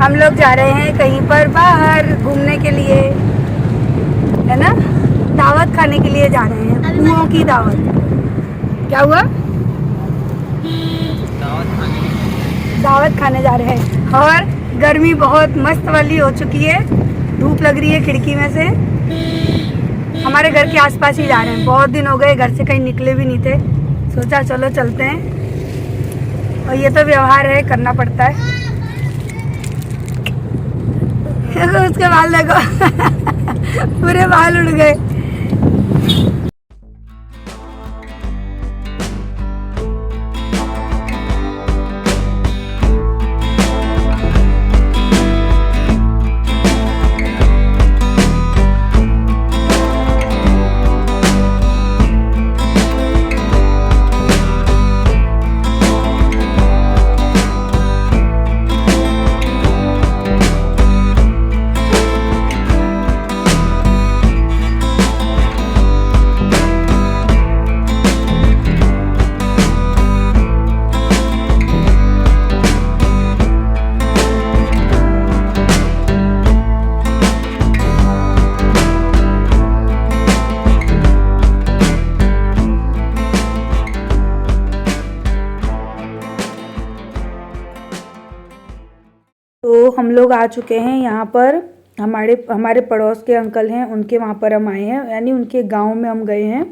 हम लोग जा रहे हैं कहीं पर बाहर घूमने के लिए, है ना, दावत खाने के लिए जा रहे हैं, फूलों की दावत। क्या हुआ? दावत खाने जा रहे हैं। और गर्मी बहुत मस्त वाली हो चुकी है, धूप लग रही है खिड़की में से। हमारे घर के आसपास ही जा रहे हैं, बहुत दिन हो गए घर से कहीं निकले भी नहीं थे, सोचा चलो चलते हैं। और ये तो व्यवहार है, करना पड़ता है। उसके बाल देखो पूरे बाल उड़ गए। तो हम लोग आ चुके हैं यहाँ पर, हमारे पड़ोस के अंकल हैं, उनके वहाँ पर हम आए हैं, यानी उनके गांव में हम गए हैं।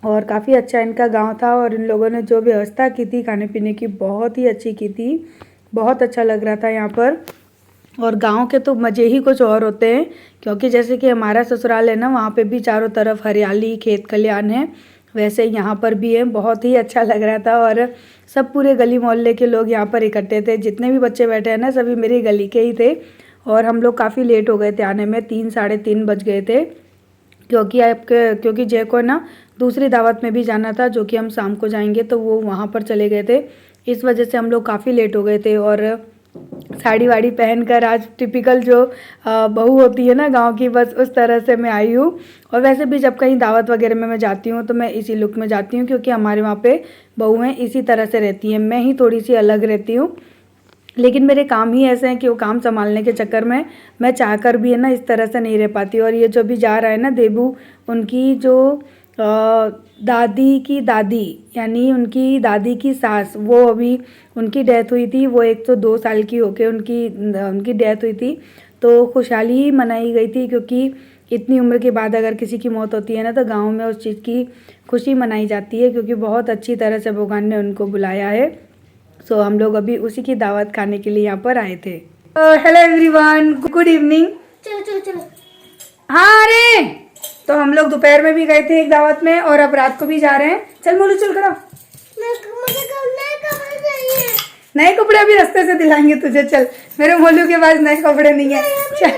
और काफ़ी अच्छा इनका गांव था, और इन लोगों ने जो व्यवस्था की थी खाने पीने की, बहुत ही अच्छी की थी। बहुत अच्छा लग रहा था यहाँ पर। और गांव के तो मज़े ही कुछ और होते हैं, क्योंकि जैसे कि हमारा ससुराल है ना, वहाँ पे भी चारों तरफ हरियाली, खेत खलियान है, वैसे यहाँ पर भी है। बहुत ही अच्छा लग रहा था। और सब पूरे गली मोहल्ले के लोग यहाँ पर इकट्ठे थे, जितने भी बच्चे बैठे हैं ना, सभी मेरी गली के ही थे। और हम लोग काफ़ी लेट हो गए थे आने में, 3 साढ़े 3 बज गए थे, क्योंकि जय को ना दूसरी दावत में भी जाना था, जो कि हम शाम को जाएंगे, तो वो वहाँ पर चले गए थे। इस वजह से हम लोग काफ़ी लेट हो गए थे। और साड़ी वाड़ी पहनकर, आज टिपिकल जो बहू होती है ना गांव की, बस उस तरह से मैं आई हूँ। और वैसे भी जब कहीं दावत वगैरह में मैं जाती हूँ तो मैं इसी लुक में जाती हूँ, क्योंकि हमारे वहाँ पे बहुएं इसी तरह से रहती हैं। मैं ही थोड़ी सी अलग रहती हूँ, लेकिन मेरे काम ही ऐसे हैं कि वो काम संभालने के चक्कर में मैं चाहकर भी है ना इस तरह से नहीं रह पाती। और ये जो भी जा रहा है ना देबू, उनकी जो दादी की दादी, यानी उनकी दादी की सास, वो अभी उनकी डेथ हुई थी। वो 102 साल की होके उनकी डेथ हुई थी। तो खुशहाली ही मनाई गई थी, क्योंकि इतनी उम्र के बाद अगर किसी की मौत होती है ना, तो गांव में उस चीज़ की खुशी मनाई जाती है, क्योंकि बहुत अच्छी तरह से भगवान ने उनको बुलाया है। सो हम लोग अभी उसी की दावत खाने के लिए यहाँ पर आए थे। Hello everyone, good evening. चलो चलो चलो। हाँ अरे, तो हम लोग दोपहर में भी गए थे एक दावत में, और अब रात को भी जा रहे हैं। चल मोलू चल करो, नए कपड़े अभी रास्ते से दिलाएंगे तुझे। चल, मेरे मोलू के पास नए कपड़े नहीं है। चल,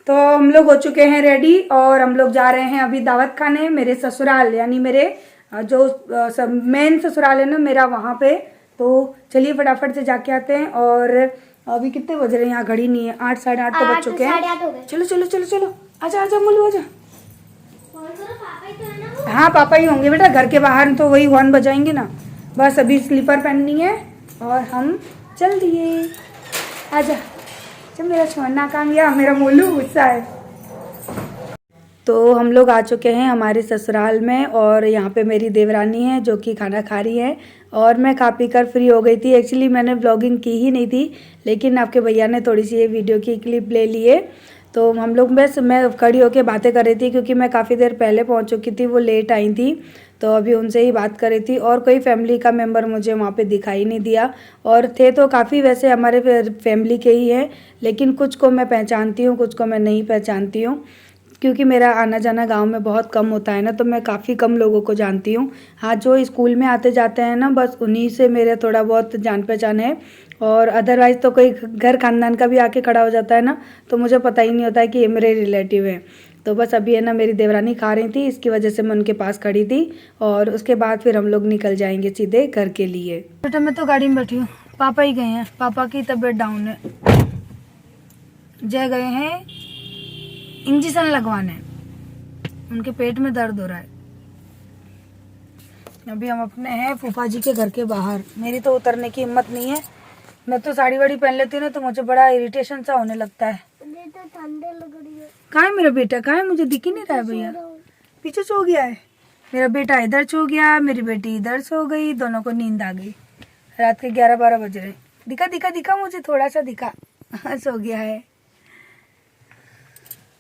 तो हम लोग हो चुके हैं रेडी, और हम लोग जा रहे हैं अभी दावत खाने मेरे ससुराल, यानी मेरे जो मेन ससुराल है ना मेरा, वहाँ पे। तो चलिए फटाफट से जाके आते हैं। और अभी कितने बज रहे हैं, यहाँ घड़ी नहीं है, 8 साढ़े 8 तो बज चुके हैं। चलो चलो चलो चलो, आजा आजा मोलू आजा। हाँ पापा ही होंगे बेटा, घर के बाहर तो वही हॉर्न बजाएंगे ना। बस अभी स्लीपर पहननी है और हम चल दिए। आजा, जब मेरा छोड़ना काम, या मेरा मोलू गुस्सा है। तो हम लोग आ चुके हैं हमारे ससुराल में, और यहाँ पे मेरी देवरानी है जो कि खाना खा रही है, और मैं खा पी कर फ्री हो गई थी। एक्चुअली मैंने व्लॉगिंग की ही नहीं थी, लेकिन आपके भैया ने थोड़ी सी ये वीडियो की क्लिप ले लिए। तो हम लोग, मैं खड़ी होकर बातें कर रही थी, क्योंकि मैं काफ़ी देर पहले पहुँच चुकी थी, वो लेट आई थी, तो अभी उनसे ही बात कर रही थी। और कोई फैमिली का मेम्बर मुझे वहाँ पे दिखाई नहीं दिया, और थे तो काफ़ी वैसे हमारे फैमिली के ही हैं, लेकिन कुछ को मैं पहचानती हूँ, कुछ को मैं नहीं पहचानती हूँ, क्योंकि मेरा आना जाना गांव में बहुत कम होता है ना, तो मैं काफ़ी कम लोगों को जानती हूँ। हाँ, जो स्कूल में आते जाते हैं ना, बस उन्हीं से मेरे थोड़ा बहुत जान पहचान है। और अदरवाइज़ तो कोई घर खानदान का भी आके खड़ा हो जाता है ना, तो मुझे पता ही नहीं होता है कि ये मेरे रिलेटिव हैं। तो बस अभी है ना मेरी देवरानी खा रही थी, इसकी वजह से मैं उनके पास खड़ी थी, और उसके बाद फिर हम लोग निकल जाएंगे सीधे घर के लिए। बेटा मैं तो गाड़ी में बैठी हूँ, पापा ही गए हैं, पापा की तबीयत डाउन है। जय गए हैं इंजेक्शन लगवाने, उनके पेट में दर्द हो रहा है। अभी हम अपने हैं फूफा जी के घर के बाहर। मेरी तो उतरने की हिम्मत नहीं है, मैं तो साड़ी वाड़ी पहन लेती हूँ ना तो मुझे बड़ा इरिटेशन सा होने लगता है। तो ठंडे लग रही है। कहाँ है मेरा बेटा, कहाँ है, मुझे दिख ही नहीं रहा है भैया। पीछे सो गया है मेरा बेटा, इधर सो गया, मेरी बेटी इधर सो गई, दोनों को नींद आ गई। रात के 11-12 बज रहे। दिखा दिखा दिखा, मुझे थोड़ा सा दिखा। सो गया है।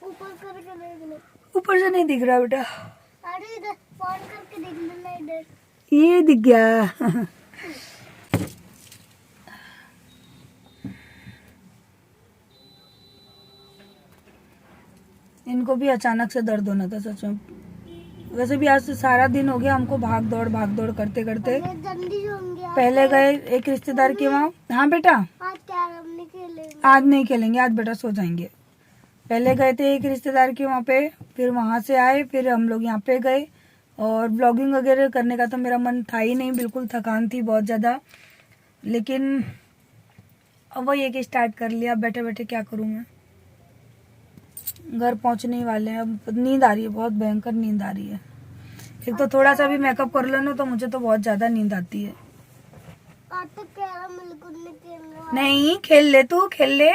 ऊपर करके देख लो। ऊपर से नहीं दिख रहा बेटा। अरे इधर फोन करके देख लेना, इधर ये दिख गया। इनको भी अचानक से दर्द होना था सच में। वैसे भी आज से सारा दिन हो गया हमको भाग दौड़ करते करते। जल्दी होंगे। पहले गए एक रिश्तेदार के वहाँ। हाँ बेटा, आज कैरम नहीं खेलेंगे। आज नहीं खेलेंगे, आज बेटा सो जाएंगे। पहले गए थे एक रिश्तेदार के वहाँ पे, फिर वहाँ से आए, फिर हम लोग यहाँ पे गए। और ब्लॉगिंग वगैरह करने का तो मेरा मन था ही नहीं, बिल्कुल थकान थी बहुत ज़्यादा। लेकिन अब वही एक स्टार्ट कर लिया। बैठे बैठे क्या करूँ मैं। घर पहुँचने ही वाले हैं। अब नींद आ रही है, बहुत भयंकर नींद आ रही है। एक तो थोड़ा सा भी मेकअप कर लो ना तो मुझे तो बहुत ज़्यादा नींद आती है। आज तो कैरम बिल्कुल नहीं खेलना। नहीं, खेल ले तू, खेल ले।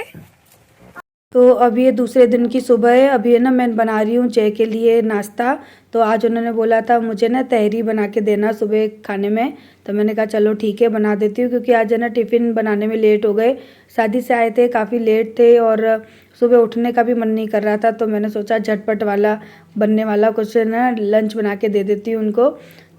तो अभी ये दूसरे दिन की सुबह है। अभी है ना मैं बना रही हूँ जय के लिए नाश्ता। तो आज उन्होंने बोला था मुझे ना तहरी बना के देना सुबह खाने में। तो मैंने कहा चलो ठीक है बना देती हूँ, क्योंकि आज है ना टिफ़िन बनाने में लेट हो गए। शादी से आए थे, काफ़ी लेट थे और सुबह उठने का भी मन नहीं कर रहा था। तो मैंने सोचा झटपट वाला बनने वाला कुछ ना लंच बना के दे देती हूँ उनको।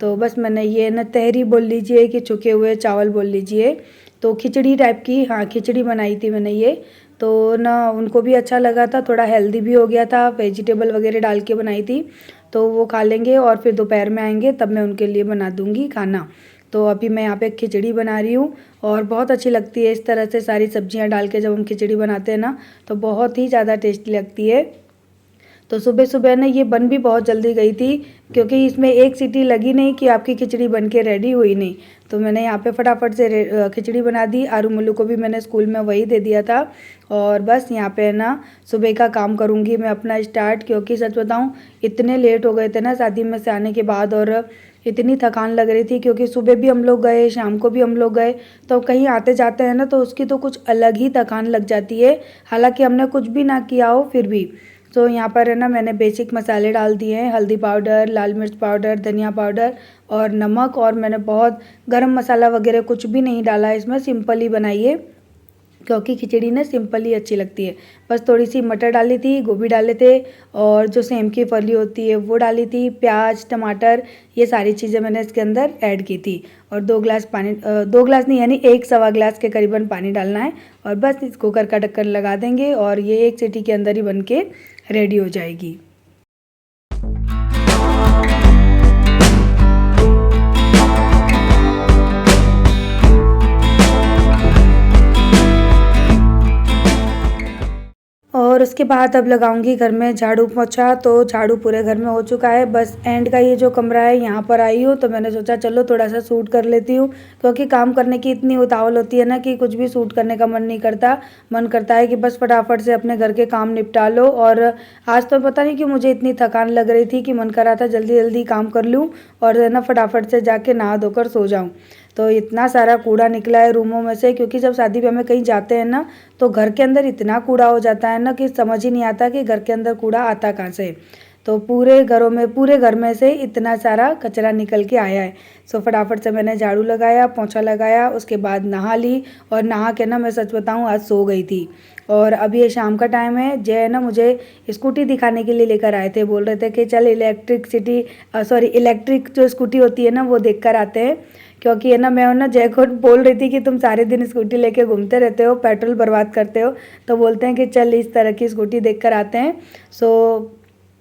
तो बस मैंने ये ना तहरी बोल लीजिए कि छुके हुए चावल बोल लीजिए, तो खिचड़ी टाइप की, हाँ खिचड़ी बनाई थी मैंने ये। तो ना उनको भी अच्छा लगा था, थोड़ा हेल्दी भी हो गया था, वेजिटेबल वगैरह डाल के बनाई थी। तो वो खा लेंगे और फिर दोपहर में आएंगे तब मैं उनके लिए बना दूंगी खाना। तो अभी मैं यहाँ पे खिचड़ी बना रही हूँ और बहुत अच्छी लगती है इस तरह से सारी सब्जियाँ डाल के। जब हम खिचड़ी बनाते हैं ना तो बहुत ही ज़्यादा टेस्टी लगती है। तो सुबह सुबह ना ये बन भी बहुत जल्दी गई थी, क्योंकि इसमें एक सीटी लगी नहीं कि आपकी खिचड़ी बन के रेडी हुई नहीं। तो मैंने यहाँ पे फटाफट से खिचड़ी बना दी। आरू मुल्लू को भी मैंने स्कूल में वही दे दिया था। और बस यहाँ पे ना सुबह का काम करूँगी मैं अपना स्टार्ट, क्योंकि सच बताऊँ इतने लेट हो गए थे ना शादी में से आने के बाद, और इतनी थकान लग रही थी, क्योंकि सुबह भी हम लोग गए, शाम को भी हम लोग गए। तो कहीं आते जाते हैं ना तो उसकी तो कुछ अलग ही थकान लग जाती है, हालांकि हमने कुछ भी ना किया हो फिर भी। तो यहाँ पर है ना मैंने बेसिक मसाले डाल दिए हैं, हल्दी पाउडर, लाल मिर्च पाउडर, धनिया पाउडर और नमक। और मैंने बहुत गरम मसाला वगैरह कुछ भी नहीं डाला है इसमें, सिंपल ही बनाई है, क्योंकि खिचड़ी ना सिंपल ही अच्छी लगती है। बस थोड़ी सी मटर डाली थी, गोभी डाले थे, और जो सेम की फली होती है वो डाली थी, प्याज, टमाटर, ये सारी चीज़ें मैंने इसके अंदर ऐड की थी। और 2 गिलास पानी, 2 गिलास नहीं यानी 1 सवा गिलास के करीबन पानी डालना है। और बस इस कुकर का ढक्कन लगा देंगे और ये 1 सीटी के अंदर ही बन के रेडी हो जाएगी। और उसके बाद अब लगाऊंगी घर में झाड़ू पोछा। तो झाड़ू पूरे घर में हो चुका है, बस एंड का ये जो कमरा है यहाँ पर आई हूँ। तो मैंने सोचा चलो थोड़ा सा सूट कर लेती हूँ, क्योंकि काम करने की इतनी उतावल होती है ना कि कुछ भी सूट करने का मन नहीं करता। मन करता है कि बस फटाफट से अपने घर के काम निपटा लो। और आज तो पता नहीं कि मुझे इतनी थकान लग रही थी कि मन कर रहा था जल्दी जल्दी काम कर लूँ और ना फटाफट से जाके नहा धोकर सो जाऊँ। तो इतना सारा कूड़ा निकला है रूमों में से, क्योंकि जब शादी ब्याह में कहीं जाते हैं ना तो घर के अंदर इतना कूड़ा हो जाता है ना कि समझ ही नहीं आता कि घर के अंदर कूड़ा आता कहाँ से। तो पूरे घर में से इतना सारा कचरा निकल के आया है। सो फटाफट से मैंने झाड़ू लगाया, पोंछा लगाया, उसके बाद नहा ली। और नहा के ना मैं सच बताऊँ आज सो गई थी। और अभी ये शाम का टाइम है। जय ना मुझे स्कूटी दिखाने के लिए लेकर आए थे, बोल रहे थे कि चल इलेक्ट्रिक जो स्कूटी होती है ना वो देख कर आते हैं। क्योंकि है ना मैं ना जय को बोल रही थी कि तुम सारे दिन स्कूटी लेके घूमते रहते हो, पेट्रोल बर्बाद करते हो, तो बोलते हैं कि चल इस तरह की स्कूटी देख कर आते हैं। सो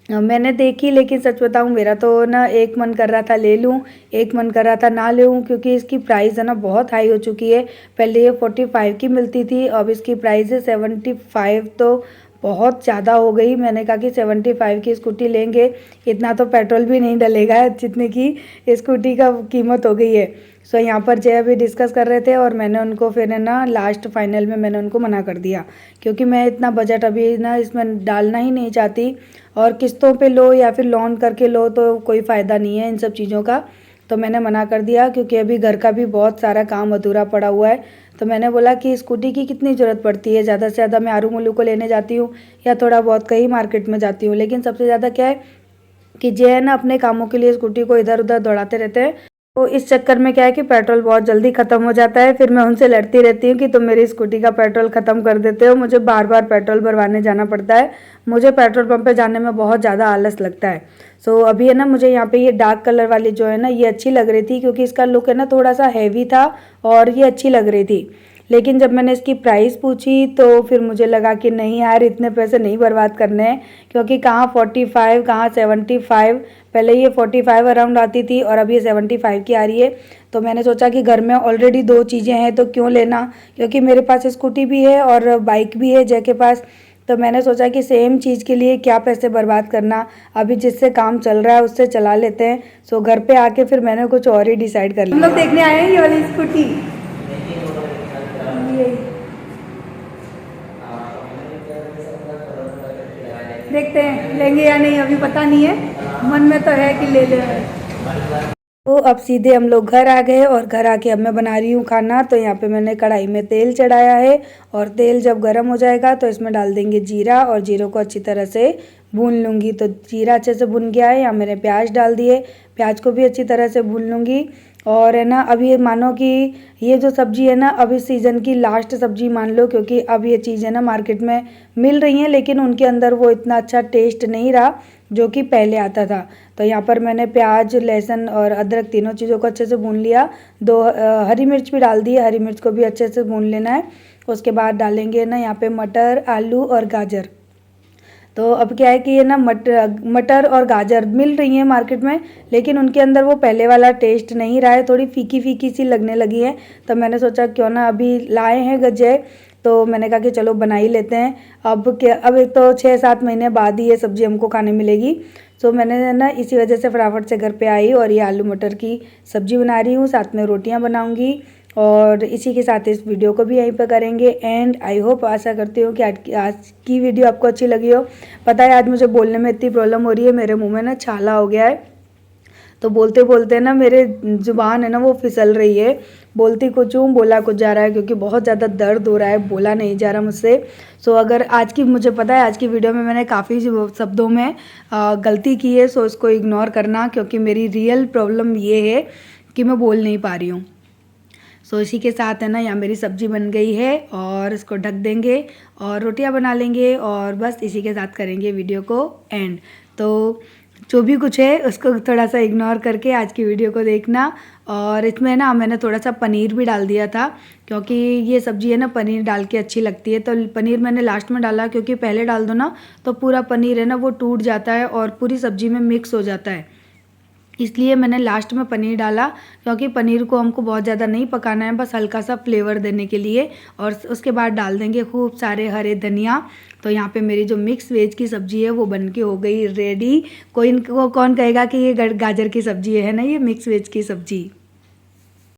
मैंने देखी, लेकिन सच बताऊं मेरा तो ना एक मन कर रहा था ले लूं, एक मन कर रहा था ना लूं, क्योंकि इसकी प्राइस है ना बहुत हाई हो चुकी है। पहले ये 45 की मिलती थी, अब इसकी प्राइस है 75। तो बहुत ज़्यादा हो गई। मैंने कहा कि 75 की स्कूटी लेंगे, इतना तो पेट्रोल भी नहीं डलेगा जितने की स्कूटी का कीमत हो गई है। सो यहाँ पर जय अभी डिस्कस कर रहे थे और मैंने उनको फिर है ना लास्ट फाइनल में मैंने उनको मना कर दिया, क्योंकि मैं इतना बजट अभी ना इसमें डालना ही नहीं चाहती। और किस्तों पे लो या फिर लोन करके लो तो कोई फ़ायदा नहीं है इन सब चीज़ों का। तो मैंने मना कर दिया, क्योंकि अभी घर का भी बहुत सारा काम अधूरा पड़ा हुआ है। तो मैंने बोला कि स्कूटी की कितनी ज़रूरत पड़ती है, ज़्यादा से ज़्यादा मैं आरू मुल्लू को लेने जाती हूँ या थोड़ा बहुत कहीं मार्केट में जाती हूँ, लेकिन सबसे ज़्यादा क्या है कि जे है ना अपने कामों के लिए स्कूटी को इधर उधर दौड़ाते रहते हैं। तो इस चक्कर में क्या है कि पेट्रोल बहुत जल्दी ख़त्म हो जाता है। फिर मैं उनसे लड़ती रहती हूँ कि तुम मेरी स्कूटी का पेट्रोल ख़त्म कर देते हो, मुझे बार बार पेट्रोल भरवाने जाना पड़ता है, मुझे पेट्रोल पंप पे जाने में बहुत ज़्यादा आलस लगता है। सो अभी है ना मुझे यहाँ पे ये डार्क कलर वाली जो है ना ये अच्छी लग रही थी, क्योंकि इसका लुक है ना थोड़ा सा हैवी था और ये अच्छी लग रही थी। लेकिन जब मैंने इसकी प्राइस पूछी तो फिर मुझे लगा कि नहीं यार, इतने पैसे नहीं बर्बाद करने हैं, क्योंकि कहाँ 45 कहाँ 75, पहले ये 45 अराउंड आती थी और अब ये 75 की आ रही है। तो मैंने सोचा कि घर में ऑलरेडी 2 चीज़ें हैं तो क्यों लेना, क्योंकि मेरे पास स्कूटी भी है और बाइक भी है जय के पास। तो मैंने सोचा कि सेम चीज़ के लिए क्या पैसे बर्बाद करना, अभी जिससे काम चल रहा है उससे चला लेते हैं। सो घर पे आके फिर मैंने कुछ और ही डिसाइड कर लिया। हम लोग देखने आए हैं ये वाली स्कूटी, देखते हैं लेंगे या नहीं, अभी पता नहीं है, मन में तो है कि ले ले। तो अब सीधे हम लोग घर आ गए और घर आके अब मैं बना रही हूँ खाना। तो यहाँ पे मैंने कढ़ाई में तेल चढ़ाया है और तेल जब गर्म हो जाएगा तो इसमें डाल देंगे जीरा और जीरो को अच्छी तरह से भून लूँगी। तो जीरा अच्छे से भुन गया है, यहाँ मैंने प्याज डाल दिए, प्याज को भी अच्छी तरह से भून लूँगी। और है ना अब ये मानो कि ये जो सब्ज़ी है ना अब इस सीज़न की लास्ट सब्ज़ी मान लो, क्योंकि अब ये चीज़ है ना मार्केट में मिल रही हैं लेकिन उनके अंदर वो इतना अच्छा टेस्ट नहीं रहा जो कि पहले आता था। तो यहाँ पर मैंने प्याज, लहसुन और अदरक तीनों चीज़ों को अच्छे से भून लिया। 2 हरी मिर्च भी डाल दी है, हरी मिर्च को भी अच्छे से भून लेना है। उसके बाद डालेंगे ना यहाँ पे मटर, आलू और गाजर। तो अब क्या है कि ये ना मटर और गाजर मिल रही हैं मार्केट में, लेकिन उनके अंदर वो पहले वाला टेस्ट नहीं रहा है, थोड़ी फीकी फीकी सी लगने लगी है। तो मैंने सोचा क्यों ना, अभी लाए हैं गज्जे तो मैंने कहा कि चलो बना ही लेते हैं। अब क्या, अब एक तो 6-7 महीने बाद ही ये सब्ज़ी हमको खाने मिलेगी। तो मैंने ना इसी वजह से फटाफट से घर पे आई और ये आलू मटर की सब्ज़ी बना रही हूँ, साथ में रोटियाँ बनाऊँगी और इसी के साथ इस वीडियो को भी यहीं पर करेंगे एंड। आई होप, आशा करती हूँ कि आज की वीडियो आपको अच्छी लगी हो। पता है आज मुझे बोलने में इतनी प्रॉब्लम हो रही है, मेरे मुंह में ना छाला हो गया है, तो बोलते बोलते ना मेरे ज़ुबान है ना वो फिसल रही है, बोलती कुछ हूँ बोला कुछ जा रहा है, क्योंकि बहुत ज़्यादा दर्द हो रहा है, बोला नहीं जा रहा मुझसे। सो अगर आज की, मुझे पता है आज की वीडियो में मैंने काफ़ी शब्दों में गलती की है, सो इसको इग्नोर करना, क्योंकि मेरी रियल प्रॉब्लम ये है कि मैं बोल नहीं पा रही हूँ। सो इसी के साथ है ना यहाँ मेरी सब्ज़ी बन गई है और इसको ढक देंगे और रोटियां बना लेंगे और बस इसी के साथ करेंगे वीडियो को एंड। तो जो भी कुछ है उसको थोड़ा सा इग्नोर करके आज की वीडियो को देखना। और इसमें ना मैंने थोड़ा सा पनीर भी डाल दिया था, क्योंकि ये सब्ज़ी है ना पनीर डाल के अच्छी लगती है। तो पनीर मैंने लास्ट में डाला, क्योंकि पहले डाल दो ना तो पूरा पनीर है ना वो टूट जाता है और पूरी सब्ज़ी में मिक्स हो जाता है, इसलिए मैंने लास्ट में पनीर डाला, क्योंकि पनीर को हमको बहुत ज़्यादा नहीं पकाना है, बस हल्का सा फ्लेवर देने के लिए। और उसके बाद डाल देंगे खूब सारे हरे धनिया। तो यहाँ पे मेरी जो मिक्स वेज की सब्ज़ी है वो बनके हो गई रेडी। कोई इनको कौन कहेगा कि ये गाजर की सब्ज़ी है ना, ये मिक्स वेज की सब्ज़ी।